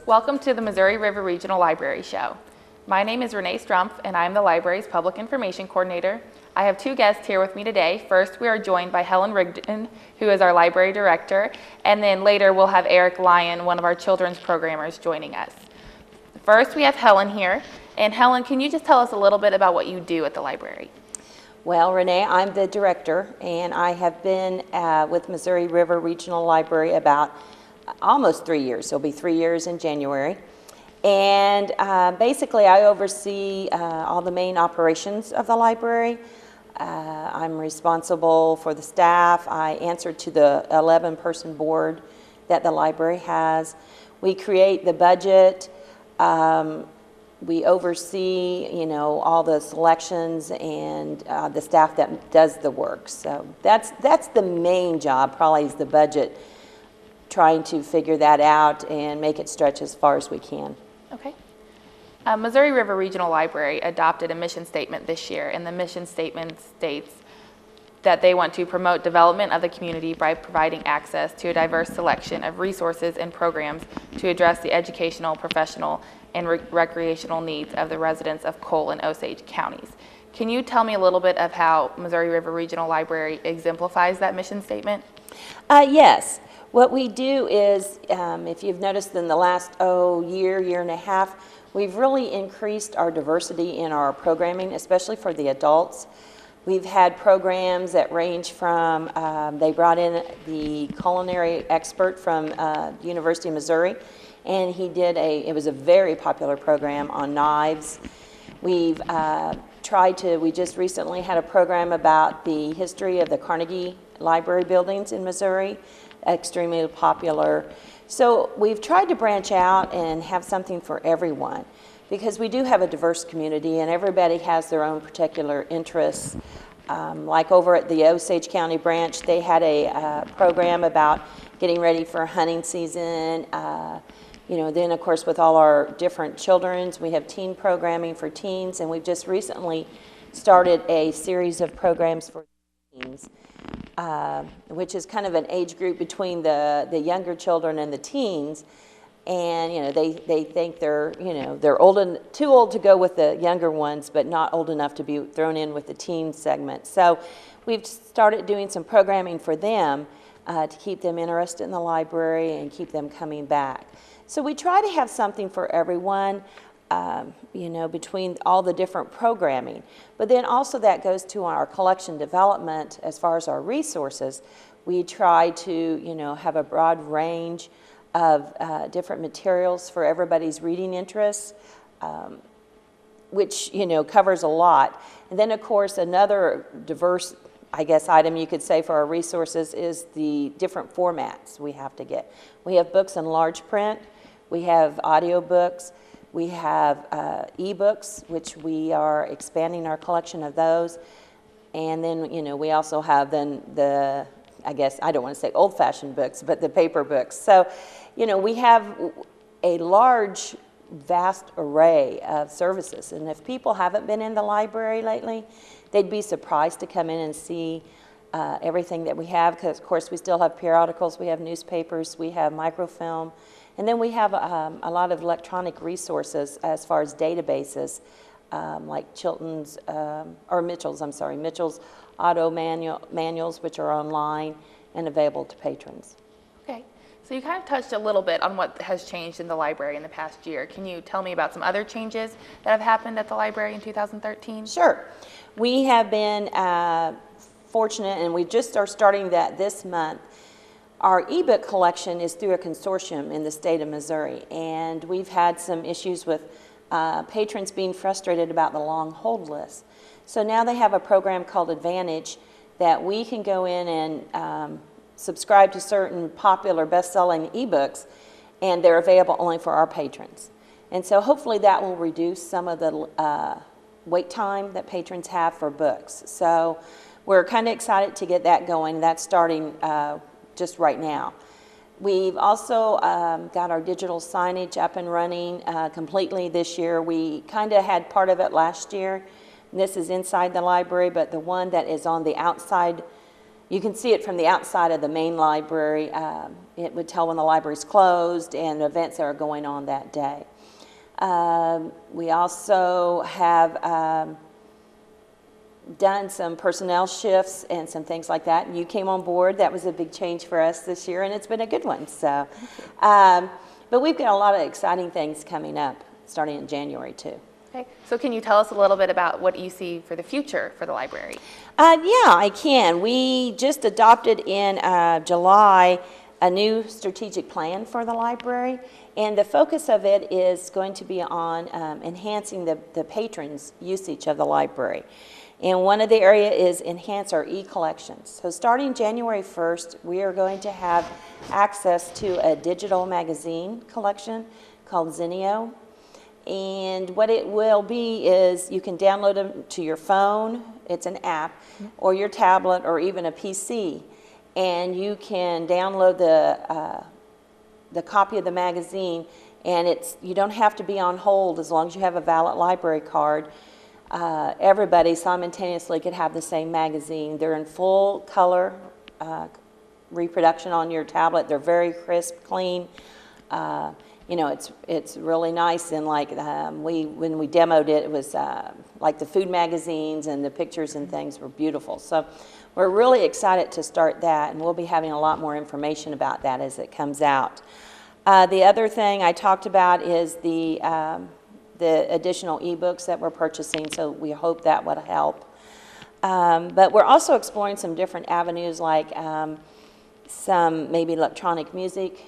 Welcome to the Missouri River Regional Library Show. My name is Renne Struemph, and I am the library's Public Information Coordinator. I have two guests here with me today. First, we are joined by Helen Rigdon, who is our Library Director, and then later we'll have Eric Lyons, one of our children's programmers, joining us. First, we have Helen here. And Helen, can you just tell us a little bit about what you do at the library? Well, Renne, I'm the director, and I have been with Missouri River Regional Library about almost 3 years. It'll be 3 years in January. And basically, I oversee all the main operations of the library. I'm responsible for the staff. I answer to the 11-person board that the library has. We create the budget. We oversee, all the selections and the staff that does the work. So that's the main job, probably is the budget, trying to figure that out and make it stretch as far as we can. Okay. Missouri River Regional Library adopted a mission statement this year, and the mission statement states that they want to promote development of the community by providing access to a diverse selection of resources and programs to address the educational, professional, and recreational needs of the residents of Cole and Osage counties. Can you tell me a little bit of how Missouri River Regional Library exemplifies that mission statement? Yes. What we do is, if you've noticed in the last year and a half, we've really increased our diversity in our programming, especially for the adults. We've had programs that range from, they brought in the culinary expert from the University of Missouri, and he did it was a very popular program on knives. We've we just recently had a program about the history of the Carnegie Library buildings in Missouri, extremely popular. So we've tried to branch out and have something for everyone, because we do have a diverse community and everybody has their own particular interests. Like over at the Osage County branch, they had a program about getting ready for hunting season. Then of course with all our different children's, we have teen programming for teens, and we've just recently started a series of programs for teens, which is kind of an age group between the younger children and the teens. And they think they're too old to go with the younger ones, but not old enough to be thrown in with the teen segment. So we've started doing some programming for them to keep them interested in the library and keep them coming back. So we try to have something for everyone, between all the different programming. But then also that goes to our collection development as far as our resources. We try to, have a broad range of different materials for everybody's reading interests, which, covers a lot. And then, of course, another diverse, item you could say for our resources is the different formats we have to get. We have books in large print. We have audio books. We have e-books, which we are expanding our collection of those. And then, we also have then I don't want to say old-fashioned books, but the paper books. So, we have a large, vast array of services. And if people haven't been in the library lately, they'd be surprised to come in and see everything that we have, because, of course, we still have periodicals, we have newspapers, we have microfilm, and then we have a lot of electronic resources as far as databases, like Mitchell's auto manuals, which are online and available to patrons. Okay, so you kind of touched a little bit on what has changed in the library in the past year. Can you tell me about some other changes that have happened at the library in 2013? Sure. We have been fortunate, and we just are starting that this month. Our ebook collection is through a consortium in the state of Missouri, and we've had some issues with patrons being frustrated about the long hold list. So now they have a program called Advantage that we can go in and subscribe to certain popular best-selling ebooks, and they're available only for our patrons. And so hopefully that will reduce some of the wait time that patrons have for books. So we're kind of excited to get that going. That's starting just right now. We've also got our digital signage up and running completely this year. We kind of had part of it last year. This is inside the library, but the one that is on the outside You can see it from the outside of the main library. It would tell when the library's closed and events that are going on that day. We also have done some personnel shifts and some things like that. You came on board. That was a big change for us this year, and it's been a good one. So, but we've got a lot of exciting things coming up starting in January too. Okay, so can you tell us a little bit about what you see for the future for the library? Yeah, I can. We just adopted in July a new strategic plan for the library, and the focus of it is going to be on enhancing the patrons' usage of the library. And one of the areas is enhance our e-collections. So starting January 1st, we are going to have access to a digital magazine collection called Zenio. And what it will be is you can download them to your phone, it's an app, or your tablet, or even a PC. And you can download the copy of the magazine, and you don't have to be on hold as long as you have a valid library card. Everybody simultaneously could have the same magazine. They're in full color reproduction on your tablet. They're very crisp, clean. You know, it's really nice, and like when we demoed it, it was like the food magazines, and the pictures and things were beautiful. So we're really excited to start that, and we'll be having a lot more information about that as it comes out. The other thing I talked about is the additional ebooks that we're purchasing, so we hope that would help. But we're also exploring some different avenues, like some maybe electronic music,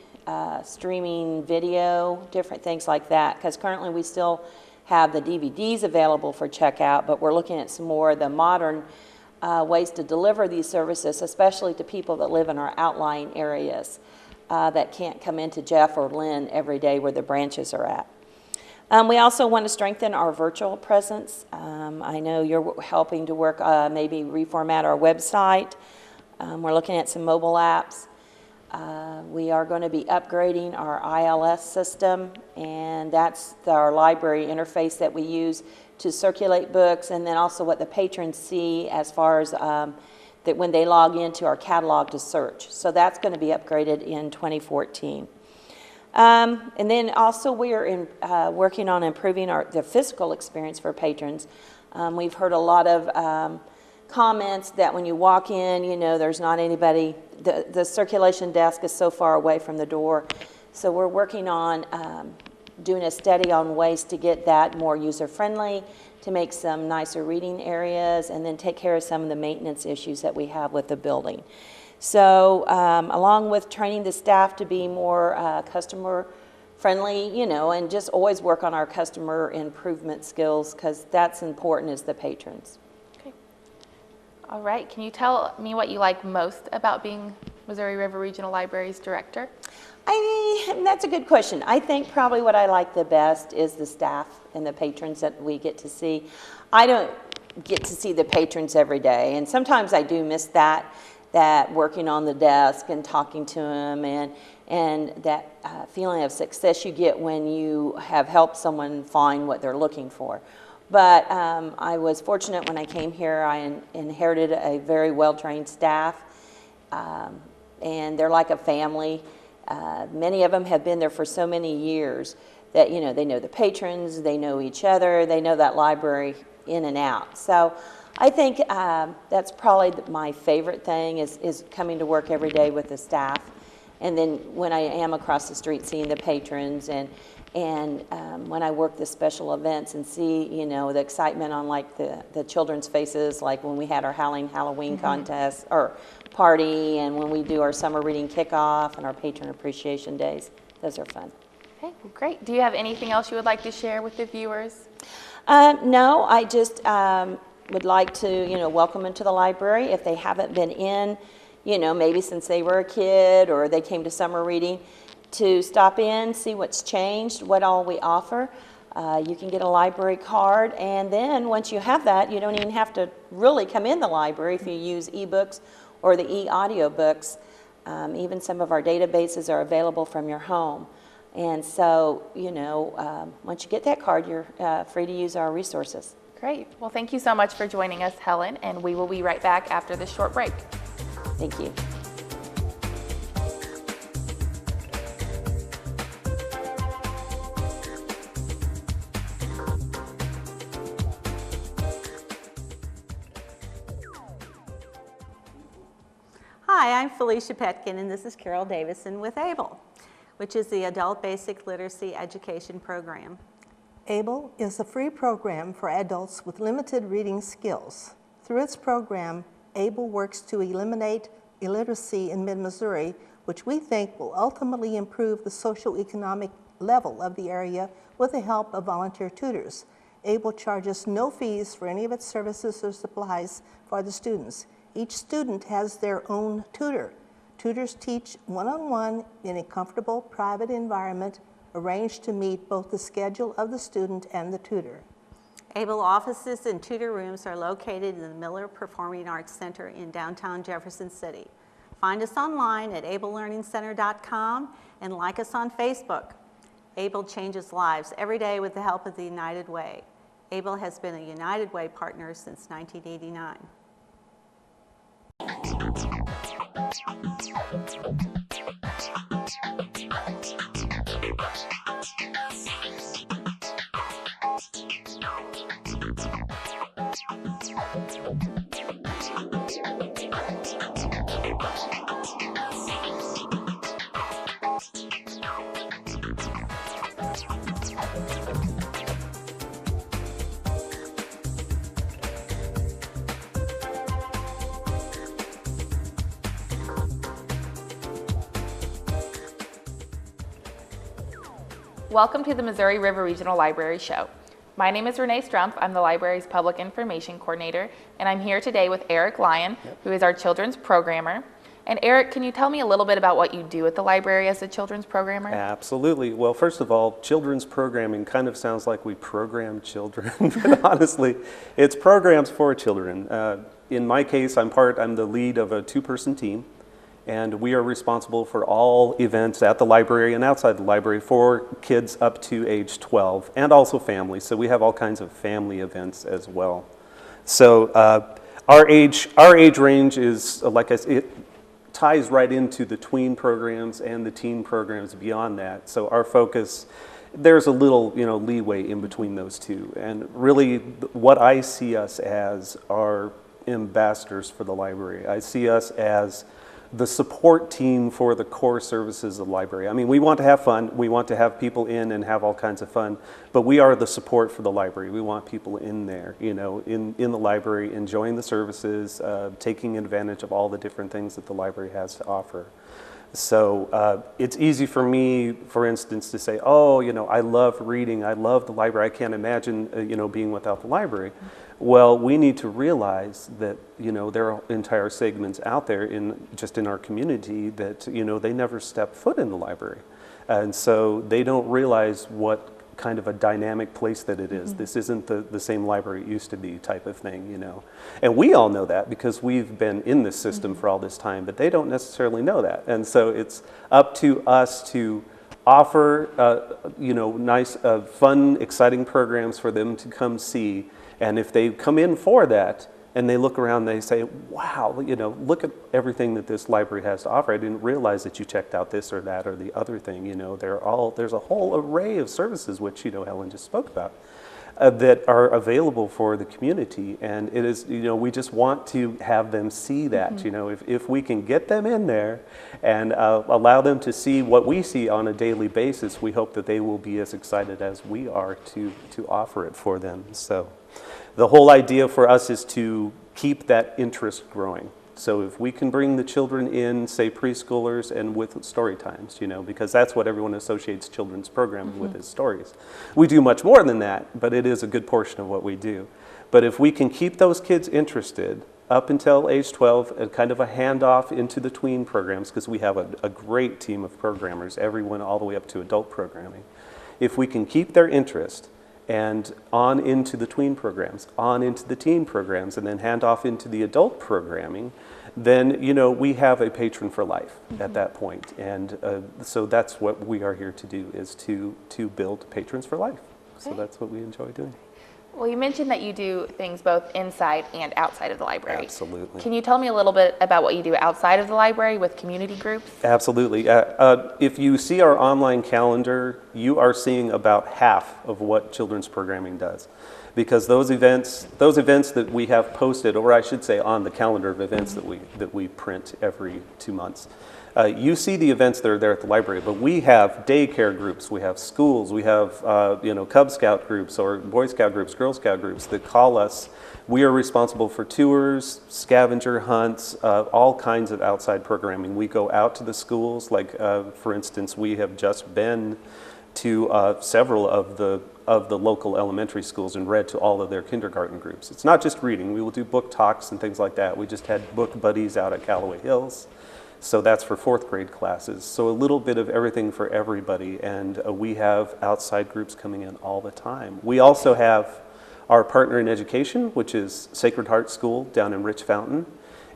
streaming video, different things like that, because currently we still have the DVDs available for checkout, but we're looking at some more of the modern ways to deliver these services, especially to people that live in our outlying areas that can't come into Jeff or Lynn every day where the branches are at. We also want to strengthen our virtual presence. I know you're helping to work, maybe reformat our website. We're looking at some mobile apps. We are going to be upgrading our ILS system, and that's our library interface that we use to circulate books, and then also what the patrons see as far as that when they log into our catalog to search. So that's going to be upgraded in 2014. And then also we are working on improving the physical experience for patrons. We've heard a lot of comments that when you walk in, you know, there's not anybody, the circulation desk is so far away from the door. So we're working on doing a study on ways to get that more user-friendly, to make some nicer reading areas, and then take care of some of the maintenance issues that we have with the building. So along with training the staff to be more customer-friendly, you know, and just always work on our customer improvement skills, because that's important as the patrons. All right, can you tell me what you like most about being Missouri River Regional Library's director? That's a good question. I think probably what I like the best is the staff and the patrons that we get to see. I don't get to see the patrons every day, and sometimes I do miss that working on the desk and talking to them, and that feeling of success you get when you have helped someone find what they're looking for. But I was fortunate when I came here. I inherited a very well-trained staff, and they're like a family. Many of them have been there for so many years that, you know, they know the patrons, they know each other, they know that library in and out. So I think that's probably my favorite thing is coming to work every day with the staff. And then when I am across the street seeing the patrons, and when I work the special events and see, you know, the excitement on like the children's faces, like when we had our Halloween contest or party, and when we do our summer reading kickoff and our patron appreciation days. Those are fun. Okay, well, great. Do you have anything else you would like to share with the viewers? No, I just would like to, you know, welcome them to the library if they haven't been in, you know, maybe since they were a kid or they came to summer reading, to stop in, see what's changed, what all we offer. You can get a library card, and then once you have that, you don't even have to really come in the library if you use ebooks or the e-audio books. Even some of our databases are available from your home. And so, you know, once you get that card, you're free to use our resources. Great. Well, thank you so much for joining us, Helen, and we will be right back after this short break. Thank you. Hi, I'm Felicia Petkin, and this is Carol Davison with ABEL, which is the Adult Basic Literacy Education Program. ABEL is a free program for adults with limited reading skills. Through its program, ABEL works to eliminate illiteracy in mid-Missouri, which we think will ultimately improve the socioeconomic level of the area with the help of volunteer tutors. ABEL charges no fees for any of its services or supplies for the students. Each student has their own tutor. Tutors teach one-on-one in a comfortable, private environment arranged to meet both the schedule of the student and the tutor. ABEL offices and tutor rooms are located in the Miller Performing Arts Center in downtown Jefferson City. Find us online at abellearningcenter.com and like us on Facebook. ABEL changes lives every day with the help of the United Way. ABEL has been a United Way partner since 1989. Welcome to the Missouri River Regional Library Show. My name is Renne Struemph. I'm the library's Public Information Coordinator, and I'm here today with Eric Lyons, who is our children's programmer. And Eric, can you tell me a little bit about what you do at the library as a children's programmer? Absolutely. Well, first of all, children's programming kind of sounds like we program children, but honestly, it's programs for children. In my case, I'm the lead of a two-person team, and we are responsible for all events at the library and outside the library for kids up to age 12, and also families. So we have all kinds of family events as well. So our age range is, like I said, it ties right into the tween programs and the teen programs beyond that. So our focus, there's a little leeway in between those two. And really what I see us as are ambassadors for the library. I see us as the support team for the core services of the library. I mean, we want to have fun. We want to have people in and have all kinds of fun, but we are the support for the library. We want people in there, in the library, enjoying the services, taking advantage of all the different things that the library has to offer. So it's easy for me, for instance, to say, oh, I love reading. I love the library. I can't imagine, being without the library. Well, we need to realize that, there are entire segments out there in our community that, they never step foot in the library. And so they don't realize what kind of a dynamic place that it is. Mm-hmm. This isn't the same library it used to be type of thing, And we all know that because we've been in this system for all this time, but they don't necessarily know that. And so it's up to us to offer, nice, fun, exciting programs for them to come see. And if they come in for that and they look around, they say, wow, look at everything that this library has to offer. I didn't realize that you checked out this or that or the other thing. There's a whole array of services, which, Helen just spoke about, that are available for the community. And it is, we just want to have them see that, mm-hmm. If we can get them in there and allow them to see what we see on a daily basis, we hope that they will be as excited as we are to offer it for them. So the whole idea for us is to keep that interest growing. So if we can bring the children in, say preschoolers, and with story times, because that's what everyone associates children's programming mm-hmm. with is stories. We do much more than that, but it is a good portion of what we do. But if we can keep those kids interested up until age 12, and kind of a handoff into the tween programs, because we have a great team of programmers, everyone all the way up to adult programming. If we can keep their interest and on into the tween programs, on into the teen programs, and then hand off into the adult programming, then, we have a patron for life mm-hmm. at that point. And so that's what we are here to do, is to build patrons for life. So that's what we enjoy doing. Well, you mentioned that you do things both inside and outside of the library. Absolutely. Can you tell me a little bit about what you do outside of the library with community groups? Absolutely. If you see our online calendar, you are seeing about half of what children's programming does. Because those events that we have posted, or I should say on the calendar of events that we print every 2 months, you see the events that are there at the library, but we have daycare groups, we have schools, we have Cub Scout groups or Boy Scout groups, Girl Scout groups that call us. We are responsible for tours, scavenger hunts, all kinds of outside programming. We go out to the schools, like for instance, we have just been to several of the local elementary schools and read to all of their kindergarten groups. It's not just reading. We will do book talks and things like that. We just had book buddies out at Callaway Hills. So that's for 4th grade classes. So a little bit of everything for everybody. And we have outside groups coming in all the time. We also have our partner in education, which is Sacred Heart School down in Rich Fountain.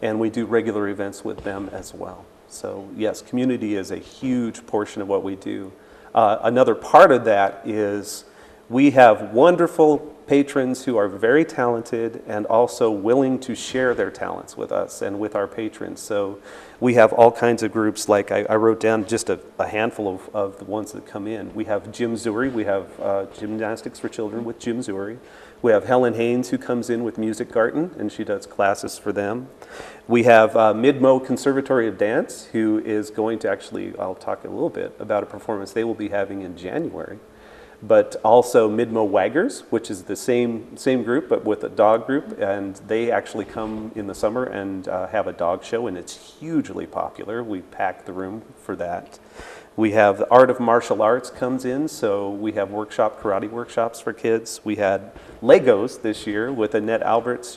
And we do regular events with them as well. So yes, community is a huge portion of what we do. Another part of that is we have wonderful patrons who are very talented and also willing to share their talents with us and with our patrons. So we have all kinds of groups, like I wrote down just a handful of the ones that come in. We have Jim Zuri, we have Gymnastics for Children with Jim Zuri. We have Helen Haynes, who comes in with Music Garden, and she does classes for them. We have Midmo Conservatory of Dance, who is going to actually, I'll talk a little bit about a performance they will be having in January. But also Midmo Waggers, which is the same group, but with a dog group, and they actually come in the summer and have a dog show, and it's hugely popular. We pack the room for that. We have the Art of Martial Arts comes in, so we have karate workshops for kids. We had Legos this year with Annette Alberts.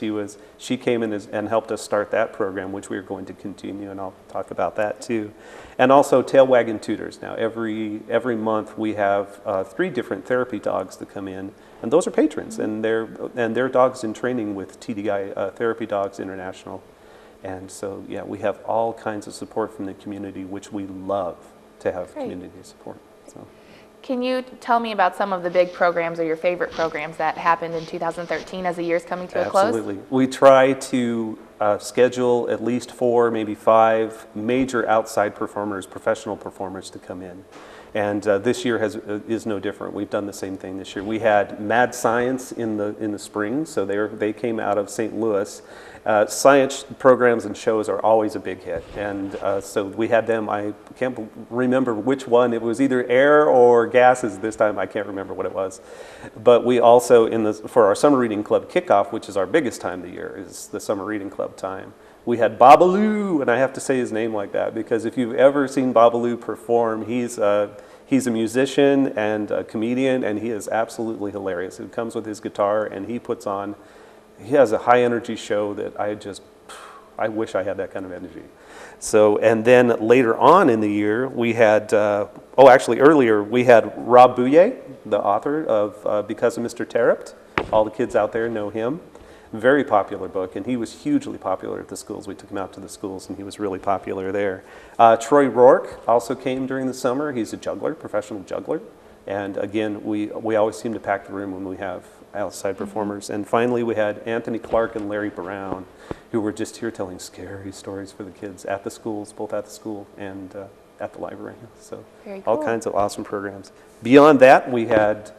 She came in and helped us start that program, which we are going to continue, and I'll talk about that too. And also Tail Wagging Tutors. Now every month we have 3 different therapy dogs that come in, and those are patrons, and they're dogs in training with TDI Therapy Dogs International. And so yeah, we have all kinds of support from the community, which we love to have community support. So. Can you tell me about some of the big programs or your favorite programs that happened in 2013 as the year's coming to a close? Absolutely. We try to schedule at least 4, maybe 5 major outside performers, professional performers to come in. And this year is no different. We've done the same thing this year. We had Mad Science in the spring, so they came out of St. Louis. Science programs and shows are always a big hit, and so we had them. I can't remember which one. It was either air or gases this time. I can't remember what it was. But we also, for our summer reading club kickoff, which is our biggest time of the year, is the summer reading club time. We had Babalu, and I have to say his name like that because if you've ever seen Babalu perform, he's a musician and a comedian, and he is absolutely hilarious. He comes with his guitar, and he has a high energy show that I wish I had that kind of energy. So, and then later on in the year, we had, earlier, we had Rob Bouye, the author of Because of Mr. Terept. All the kids out there know him. Very popular book, and he was hugely popular at the schools. We took him out to the schools, and he was really popular there. Troy Rourke also came during the summer. He's a juggler, professional juggler. And again, we always seem to pack the room when we have outside performers. And finally, we had Anthony Clark and Larry Brown, who were just here telling scary stories for the kids at the schools, both at the school and at the library. So Very cool. All kinds of awesome programs. Beyond that, we had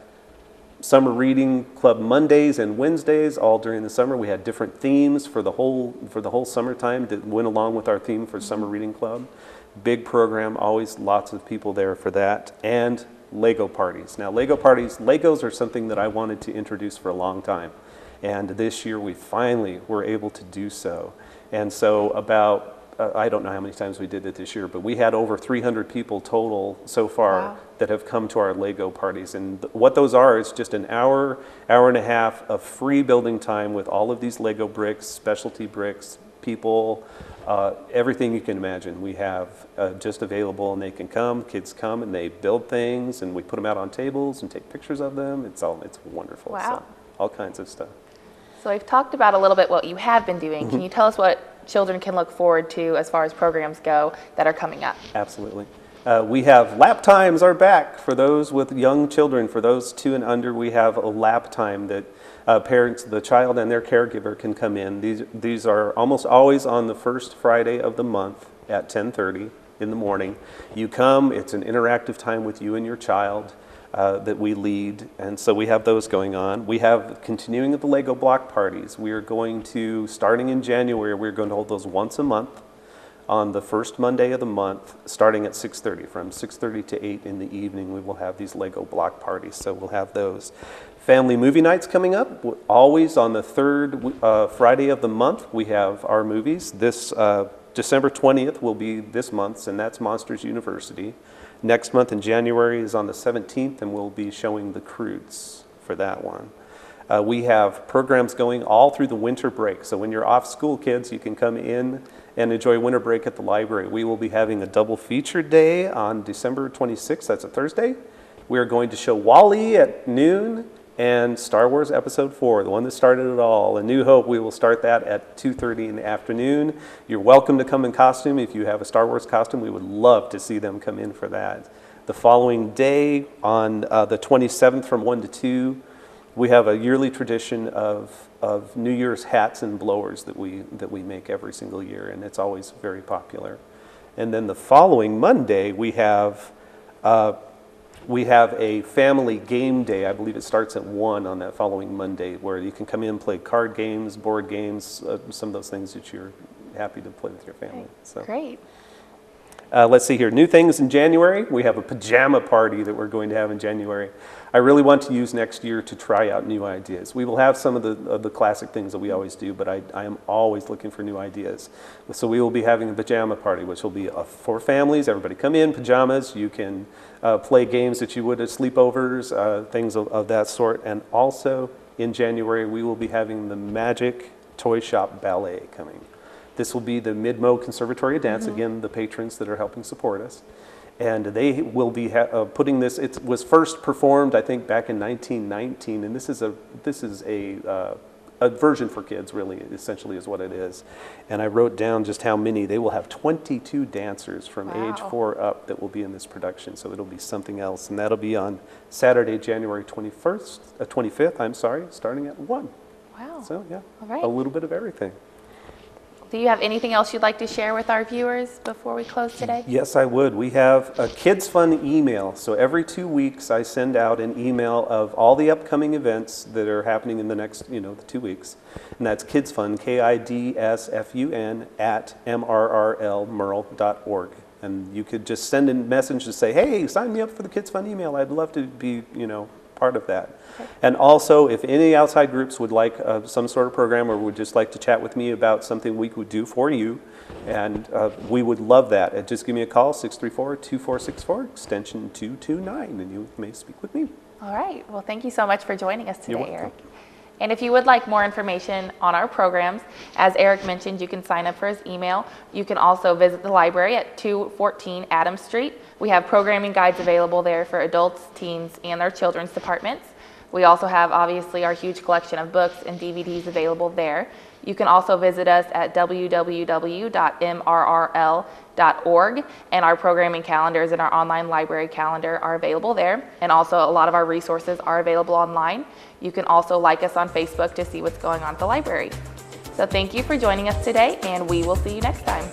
summer reading club Mondays and Wednesdays all during the summer. We had different themes for the whole summertime that went along with our theme for summer reading club. Big program, always lots of people there for that. And Lego parties. Now Legos are something that I wanted to introduce for a long time. And this year we finally were able to do so. And so I don't know how many times we did it this year, but we had over 300 people total so far that have come to our Lego parties. And what those are is just an hour and a half of free building time with all of these Lego bricks, specialty bricks, people, everything you can imagine. We have just available, and they can come, kids come and they build things, and we put them out on tables and take pictures of them. It's wonderful. Wow. So, all kinds of stuff. So we've talked about a little bit what you have been doing. Can you tell us what children can look forward to as far as programs go that are coming up? Absolutely. We have lap times are back for those with young children. For those 2 and under, we have a lap time that Parents, the child and their caregiver can come in. These are almost always on the first Friday of the month at 10:30 in the morning. You come, it's an interactive time with you and your child that we lead, and so we have those going on. We have continuing of the Lego block parties. We are going to, starting in January, we're going to hold those once a month on the first Monday of the month, starting at 6:30. From 6:30 to 8 in the evening, we will have these Lego block parties, so we'll have those. Family movie nights coming up, always on the third Friday of the month, we have our movies. This December 20th will be this month's, and that's Monsters University. Next month in January is on the 17th, and we'll be showing The Croods for that one. We have programs going all through the winter break, so when you're off school, kids, you can come in and enjoy winter break at the library. We will be having a double feature day on December 26th, that's a Thursday. We are going to show WALL-E at noon, and Star Wars Episode 4, the one that started it all, A New Hope. We will start that at 2:30 in the afternoon. You're welcome to come in costume. If you have a Star Wars costume, we would love to see them come in for that. The following day, on the 27th from 1 to 2, we have a yearly tradition of New Year's hats and blowers that we make every single year, and it's always very popular. And then the following Monday, we have a family game day. I believe it starts at 1 on that following Monday, where you can come in and play card games, board games, some of those things that you're happy to play with your family. So. Great. Let's see here. New things in January. We have a pajama party that we're going to have in January. I really want to use next year to try out new ideas. We will have some of the classic things that we always do, but I am always looking for new ideas. So we will be having a pajama party, which will be for families. Everybody come in, pajamas. You can play games that you would at sleepovers, things of that sort. And also in January, we will be having the Magic Toy Shop Ballet coming. This will be the Mid-Mo Conservatory of Dance, again, the patrons that are helping support us. And they will be putting this, it was first performed, I think, back in 1919, and this is a version for kids, really, essentially is what it is. And I wrote down just how many. They will have 22 dancers from age 4 up that will be in this production, so it'll be something else. And that'll be on Saturday, January 25th, starting at 1. Wow. So, yeah, All right. a little bit of everything. Do you have anything else you'd like to share with our viewers before we close today? Yes, I would. We have a Kids Fun email. So every 2 weeks, I send out an email of all the upcoming events that are happening in the next, the 2 weeks. And that's Kids Fun, KIDSFUN, @MRRL.org. And you could just send a message to say, hey, sign me up for the Kids Fun email. I'd love to be, part of that. Okay. And also, if any outside groups would like some sort of program or would just like to chat with me about something we could do for you, and we would love that. And just give me a call, 634-2464, extension 229, and you may speak with me. All right. Well, thank you so much for joining us today, You're welcome. Eric. And if you would like more information on our programs, as Eric mentioned, you can sign up for his email. You can also visit the library at 214 Adams Street. We have programming guides available there for adults, teens, and our children's departments. We also have, obviously, our huge collection of books and DVDs available there. You can also visit us at www.mrrl.org, and our programming calendars and our online library calendar are available there. And also, a lot of our resources are available online. You can also like us on Facebook to see what's going on at the library. So thank you for joining us today, and we will see you next time.